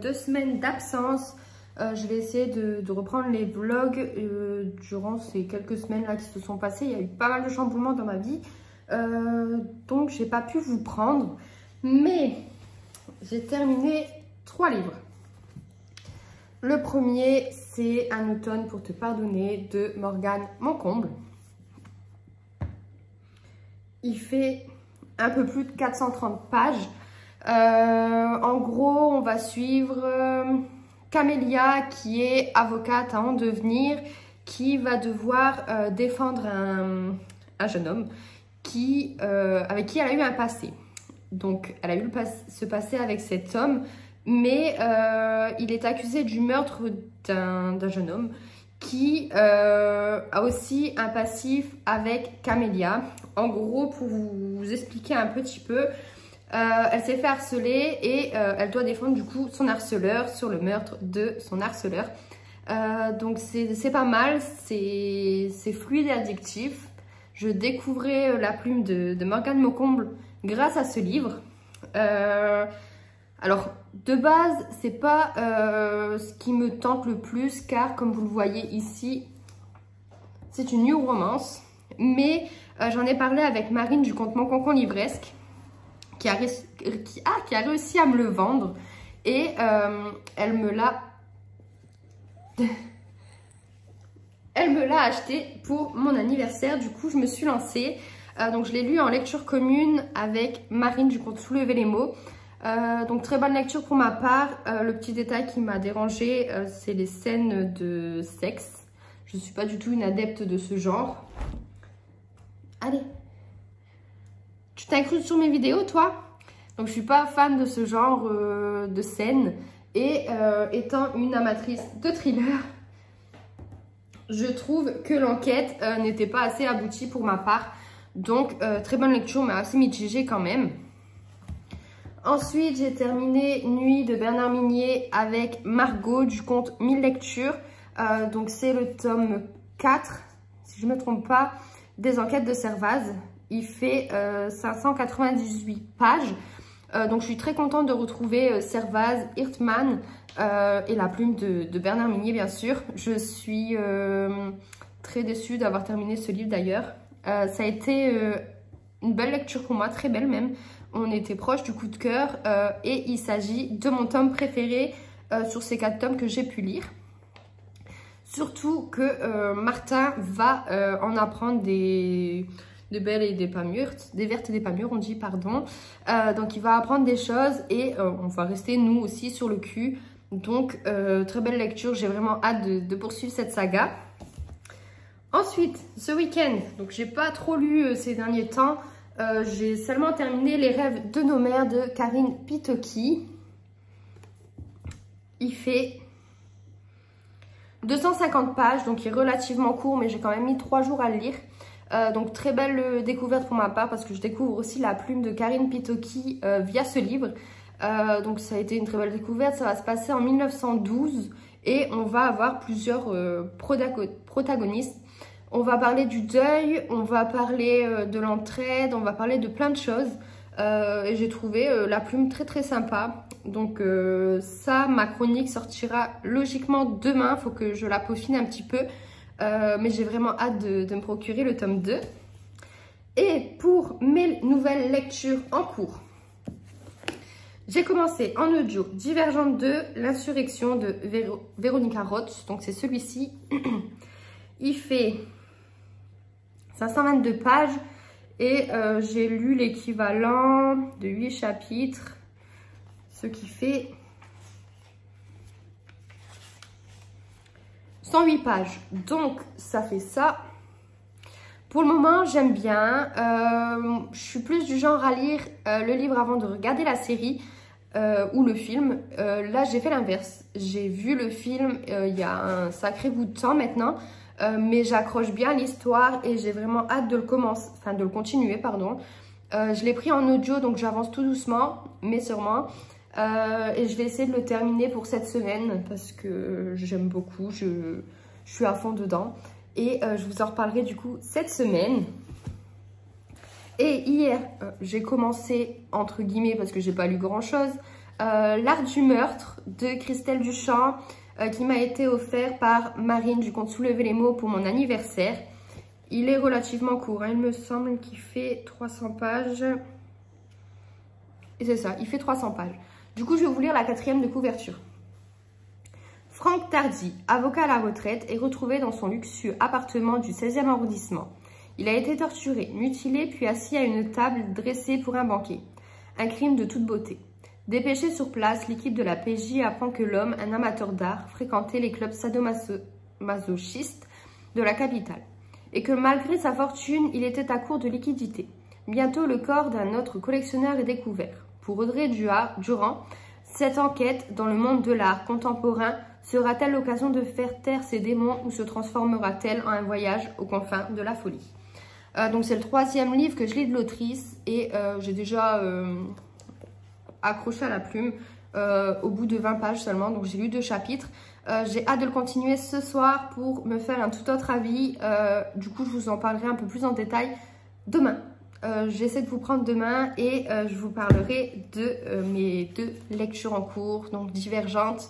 2 semaines d'absence. Je vais essayer de reprendre les vlogs durant ces quelques semaines là qui se sont passées. Il y a eu pas mal de chamboulements dans ma vie. Donc j'ai pas pu vous prendre. Mais j'ai terminé 3 livres. Le premier, c'est Un automne pour te pardonner de Morgane Moncomble. Il fait un peu plus de 430 pages. En gros, on va suivre Camélia qui est avocate à en devenir, qui va devoir défendre un jeune homme avec qui elle a eu un passé. Donc, elle a eu ce passé avec cet homme, mais il est accusé du meurtre d'un jeune homme qui a aussi un passif avec Camélia. En gros, pour vous expliquer un petit peu, elle s'est fait harceler et elle doit défendre du coup son harceleur sur le meurtre de son harceleur. Donc c'est pas mal, c'est fluide et addictif. Je découvrais la plume de Morgane Moncomble grâce à ce livre. Alors de base, c'est pas ce qui me tente le plus car comme vous le voyez ici, c'est une new romance. Mais j'en ai parlé avec Marine du compte Mon Concon Livresque qui a réussi à me le vendre et elle me l'a acheté pour mon anniversaire. Du coup, je me suis lancée. Donc, je l'ai lu en lecture commune avec Marine du compte Soulever les mots. Donc, très bonne lecture pour ma part. Le petit détail qui m'a dérangée, c'est les scènes de sexe. Je ne suis pas du tout une adepte de ce genre. Allez, tu t'incrustes sur mes vidéos, toi? Donc, je suis pas fan de ce genre de scène. Et étant une amatrice de thriller, je trouve que l'enquête n'était pas assez aboutie pour ma part. Donc, très bonne lecture, mais assez mitigée quand même. Ensuite, j'ai terminé Nuit de Bernard Minier avec Margot du compte 1000 lectures. Donc, c'est le tome 4, si je ne me trompe pas, des enquêtes de Servaz. Il fait 598 pages. Donc, je suis très contente de retrouver Servaz, Hirtman et la plume de Bernard Minier, bien sûr. Je suis très déçue d'avoir terminé ce livre d'ailleurs. Ça a été une belle lecture pour moi, très belle même. On était proche du coup de cœur et il s'agit de mon tome préféré sur ces 4 tomes que j'ai pu lire. Surtout que Martin va en apprendre des belles et des pas mûres, des vertes et des pas mûres, on dit, pardon. Donc, il va apprendre des choses et on va rester, nous aussi, sur le cul. Donc, très belle lecture. J'ai vraiment hâte de poursuivre cette saga. Ensuite, ce week-end, donc j'ai pas trop lu ces derniers temps. J'ai seulement terminé Les rêves de nos mères de Karine Pitoki. Il fait 250 pages, donc il est relativement court, mais j'ai quand même mis 3 jours à le lire. Donc très belle découverte pour ma part parce que je découvre aussi la plume de Karine Pitoki via ce livre. Donc ça a été une très belle découverte. Ça va se passer en 1912 et on va avoir plusieurs protagonistes. On va parler du deuil, on va parler de l'entraide, on va parler de plein de choses. Et j'ai trouvé la plume très très sympa. Donc ça, ma chronique sortira logiquement demain. Il faut que je la peaufine un petit peu. Mais j'ai vraiment hâte de me procurer le tome 2. Et pour mes nouvelles lectures en cours, j'ai commencé en audio Divergente 2, L'insurrection de Véronica Roth. Donc c'est celui-ci. Il fait 522 pages et j'ai lu l'équivalent de 8 chapitres, ce qui fait 108 pages. Donc ça fait ça. Pour le moment, j'aime bien. Je suis plus du genre à lire le livre avant de regarder la série ou le film. Là, j'ai fait l'inverse. J'ai vu le film il y a un sacré bout de temps maintenant. Mais j'accroche bien l'histoire et j'ai vraiment hâte de le continuer, pardon. Je l'ai pris en audio, donc j'avance tout doucement, mais sûrement. Et je vais essayer de le terminer pour cette semaine parce que j'aime beaucoup, je suis à fond dedans. Et je vous en reparlerai du coup cette semaine. Et hier, j'ai commencé, entre guillemets, parce que j'ai pas lu grand chose, L'art du meurtre de Christelle Duchamp qui m'a été offert par Marine du compte Soulever les mots pour mon anniversaire. Il est relativement court, hein. Il me semble qu'il fait 300 pages. Et c'est ça, il fait 300 pages. Du coup, je vais vous lire la 4e de couverture. Franck Tardy, avocat à la retraite, est retrouvé dans son luxueux appartement du 16e arrondissement. Il a été torturé, mutilé, puis assis à une table dressée pour un banquet. Un crime de toute beauté. Dépêché sur place, l'équipe de la PJ apprend que l'homme, un amateur d'art, fréquentait les clubs sadomasochistes de la capitale. Et que malgré sa fortune, il était à court de liquidités. Bientôt, le corps d'un autre collectionneur est découvert. Pour Audrey Durand, cette enquête dans le monde de l'art contemporain sera-t-elle l'occasion de faire taire ses démons ou se transformera-t-elle en un voyage aux confins de la folie? Donc c'est le 3e livre que je lis de l'autrice et j'ai déjà accroché à la plume au bout de 20 pages seulement, donc j'ai lu 2 chapitres. J'ai hâte de le continuer ce soir pour me faire un tout autre avis. Du coup, je vous en parlerai un peu plus en détail demain. J'essaie de vous prendre demain et je vous parlerai de mes 2 lectures en cours, donc Divergente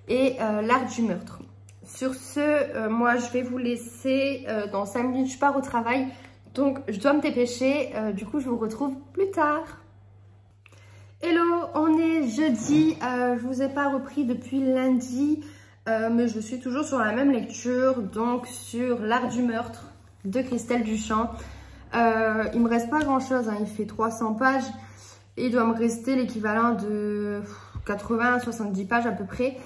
et L'art du meurtre. Sur ce, moi je vais vous laisser dans 5 minutes, je pars au travail, donc je dois me dépêcher. Du coup, je vous retrouve plus tard. Hello, on est jeudi, je vous ai pas repris depuis lundi, mais je suis toujours sur la même lecture, donc sur L'art du meurtre de Christelle Duchamp. Il me reste pas grand chose, hein. Il fait 300 pages et il doit me rester l'équivalent de 80-70 pages à peu près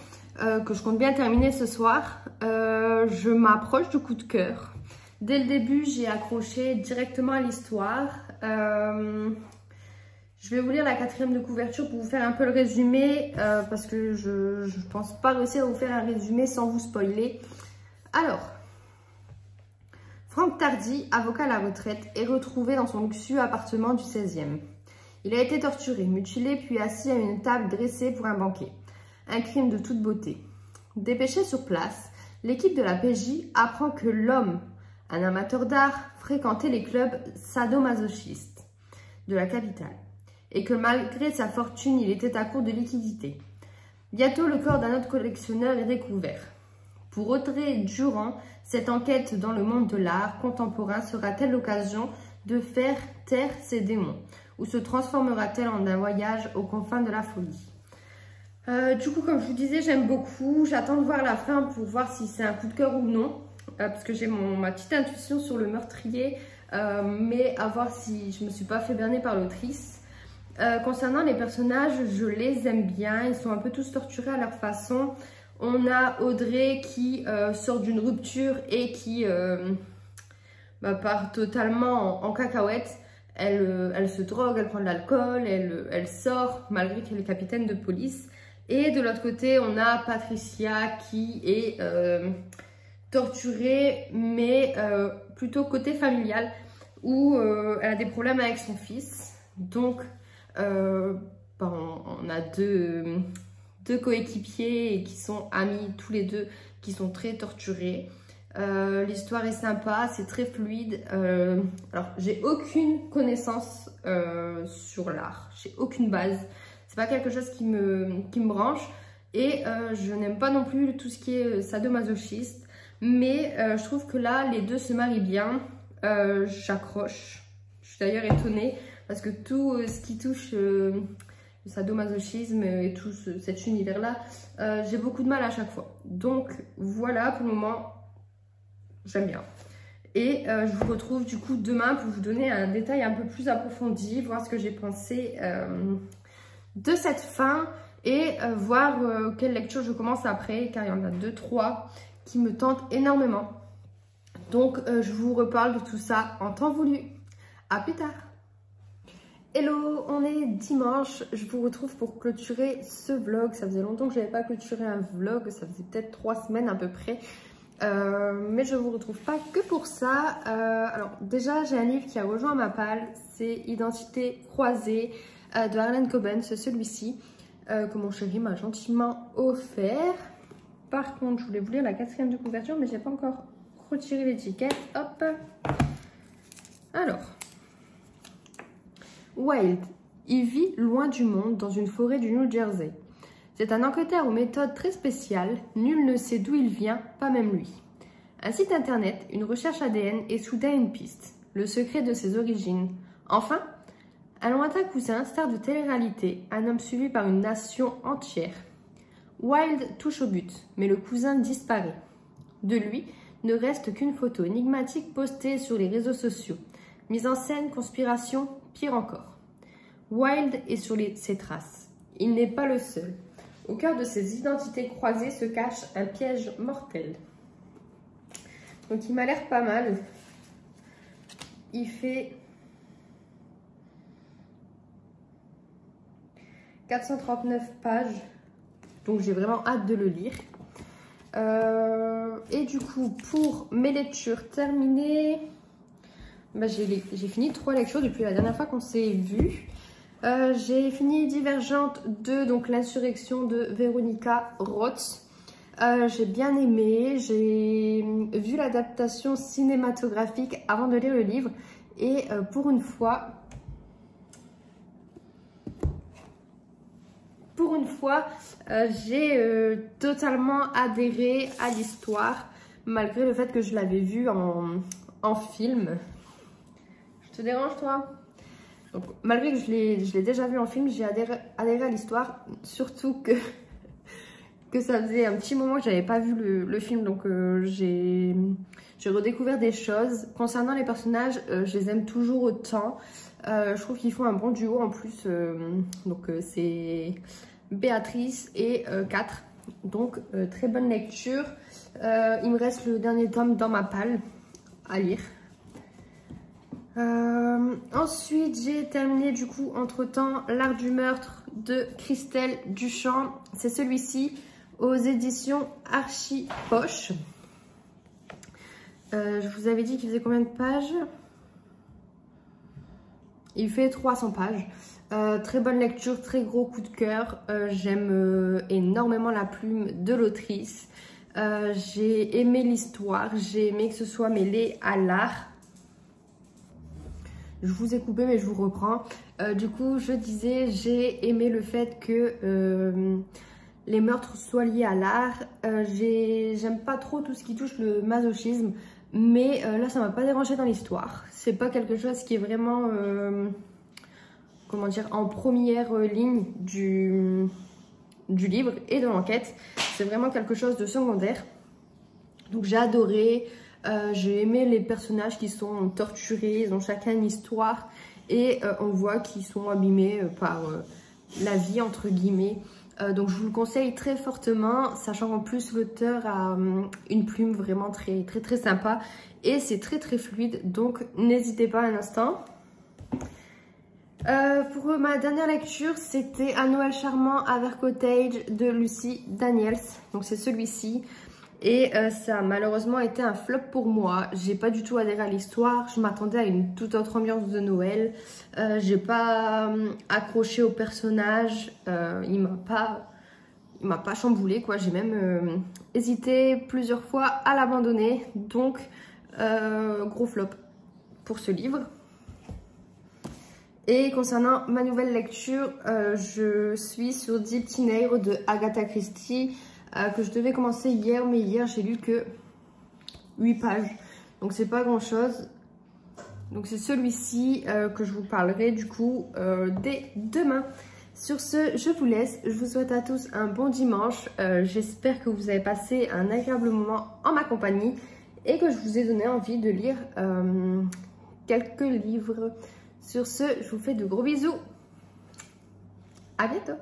que je compte bien terminer ce soir. Je m'approche du coup de cœur. Dès le début, j'ai accroché directement à l'histoire. Je vais vous lire la 4e de couverture pour vous faire un peu le résumé parce que je pense pas réussir à vous faire un résumé sans vous spoiler. Alors, Franck Tardy, avocat à la retraite, est retrouvé dans son luxueux appartement du 16e. Il a été torturé, mutilé, puis assis à une table dressée pour un banquet. Un crime de toute beauté. Dépêché sur place, l'équipe de la PJ apprend que l'homme, un amateur d'art, fréquentait les clubs sadomasochistes de la capitale et que malgré sa fortune, il était à court de liquidités. Bientôt, le corps d'un autre collectionneur est découvert. Pour Audrey Durand, cette enquête dans le monde de l'art contemporain sera-t-elle l'occasion de faire taire ses démons ou se transformera-t-elle en un voyage aux confins de la folie? Du coup, comme je vous disais, j'aime beaucoup. J'attends de voir la fin pour voir si c'est un coup de cœur ou non. Parce que j'ai ma petite intuition sur le meurtrier. Mais à voir si je me suis pas fait berner par l'autrice. Concernant les personnages, je les aime bien. Ils sont un peu tous torturés à leur façon. On a Audrey qui sort d'une rupture et qui part totalement en cacahuète. Elle se drogue, elle prend de l'alcool, elle sort malgré qu'elle est capitaine de police. Et de l'autre côté, on a Patricia qui est torturée, mais plutôt côté familial, où elle a des problèmes avec son fils. Donc, on a deux coéquipiers qui sont amis tous les deux, qui sont très torturés. L'histoire est sympa, c'est très fluide. Alors, j'ai aucune connaissance sur l'art, j'ai aucune base. C'est pas quelque chose qui me branche. Et je n'aime pas non plus tout ce qui est sadomasochiste. Mais je trouve que là, les deux se marient bien. J'accroche. Je suis d'ailleurs étonnée parce que tout ce qui touche le sadomasochisme et tout cet univers-là, j'ai beaucoup de mal à chaque fois. Donc voilà, pour le moment, j'aime bien. Et je vous retrouve du coup demain pour vous donner un détail un peu plus approfondi, voir ce que j'ai pensé de cette fin et voir quelle lecture je commence après, car il y en a 2-3 qui me tentent énormément. Donc je vous reparle de tout ça en temps voulu. À plus tard. Hello, on est dimanche, je vous retrouve pour clôturer ce vlog. Ça faisait longtemps que je n'avais pas clôturé un vlog, ça faisait peut-être 3 semaines à peu près. Mais je ne vous retrouve pas que pour ça. Alors déjà, j'ai un livre qui a rejoint ma palle, c'est Identité croisée de Harlan Coben, c'est celui-ci que mon chéri m'a gentiment offert. Par contre, je voulais vous lire la 4e de couverture, mais j'ai pas encore retiré l'étiquette. Hop. Alors, Wild. Il vit loin du monde dans une forêt du New Jersey. C'est un enquêteur aux méthodes très spéciales, nul ne sait d'où il vient, pas même lui. Un site internet, une recherche ADN et soudain une piste, le secret de ses origines. Enfin, un lointain cousin, star de télé-réalité, un homme suivi par une nation entière. Wilde touche au but, mais le cousin disparaît. De lui ne reste qu'une photo énigmatique postée sur les réseaux sociaux. Mise en scène, conspiration, pire encore. Wilde est sur ses traces. Il n'est pas le seul. Au cœur de ces identités croisées se cache un piège mortel. Donc il m'a l'air pas mal. Il fait 439 pages. Donc j'ai vraiment hâte de le lire. Et du coup, pour mes lectures terminées, bah, j'ai fini 3 lectures depuis la dernière fois qu'on s'est vu. J'ai fini Divergente 2, donc l'insurrection de Veronica Roth. J'ai bien aimé, j'ai vu l'adaptation cinématographique avant de lire le livre et pour une fois, j'ai totalement adhéré à l'histoire malgré le fait que je l'avais vue en film. Je te dérange toi ? Donc, malgré que je l'ai déjà vu en film, j'ai adhéré à l'histoire, surtout que ça faisait un petit moment que j'avais pas vu le film, donc j'ai redécouvert des choses. Concernant les personnages, je les aime toujours autant. Je trouve qu'ils font un bon duo en plus, donc c'est Béatrice et Kat. Donc très bonne lecture. Il me reste le dernier tome dans ma palle à lire. Ensuite, j'ai terminé du coup entre-temps L'Art du meurtre de Christelle Duchamp. C'est celui-ci aux éditions Archipoche. Je vous avais dit qu'il faisait combien de pages? Il fait 300 pages. Très bonne lecture, très gros coup de cœur. J'aime énormément la plume de l'autrice. J'ai aimé l'histoire, j'ai aimé que ce soit mêlé à l'art. Je vous ai coupé mais je vous reprends. Du coup, je disais, j'ai aimé le fait que les meurtres soient liés à l'art. J'aime pas trop tout ce qui touche le masochisme, mais là, ça m'a pas dérangé dans l'histoire. C'est pas quelque chose qui est vraiment, comment dire, en première ligne du livre et de l'enquête. C'est vraiment quelque chose de secondaire. Donc j'ai adoré. J'ai aimé les personnages qui sont torturés, ils ont chacun une histoire et on voit qu'ils sont abîmés par la vie entre guillemets. Donc je vous le conseille très fortement, sachant qu'en plus l'auteur a une plume vraiment très sympa et c'est très fluide, donc n'hésitez pas un instant. Pour ma dernière lecture, c'était Un Noël charmant à Ver Cottage de Lucy Daniels, donc c'est celui-ci. Et ça a malheureusement été un flop pour moi. J'ai pas du tout adhéré à l'histoire. Je m'attendais à une toute autre ambiance de Noël. J'ai pas accroché au personnage. Il m'a pas chamboulé quoi. J'ai même hésité plusieurs fois à l'abandonner. Donc gros flop pour ce livre. Et concernant ma nouvelle lecture, je suis sur Deep Teenager de Agatha Christie. Que je devais commencer hier, mais hier j'ai lu que 8 pages, donc c'est pas grand chose. Donc c'est celui-ci que je vous parlerai du coup dès demain. Sur ce, je vous laisse, je vous souhaite à tous un bon dimanche, j'espère que vous avez passé un agréable moment en ma compagnie et que je vous ai donné envie de lire quelques livres. Sur ce, je vous fais de gros bisous, à bientôt.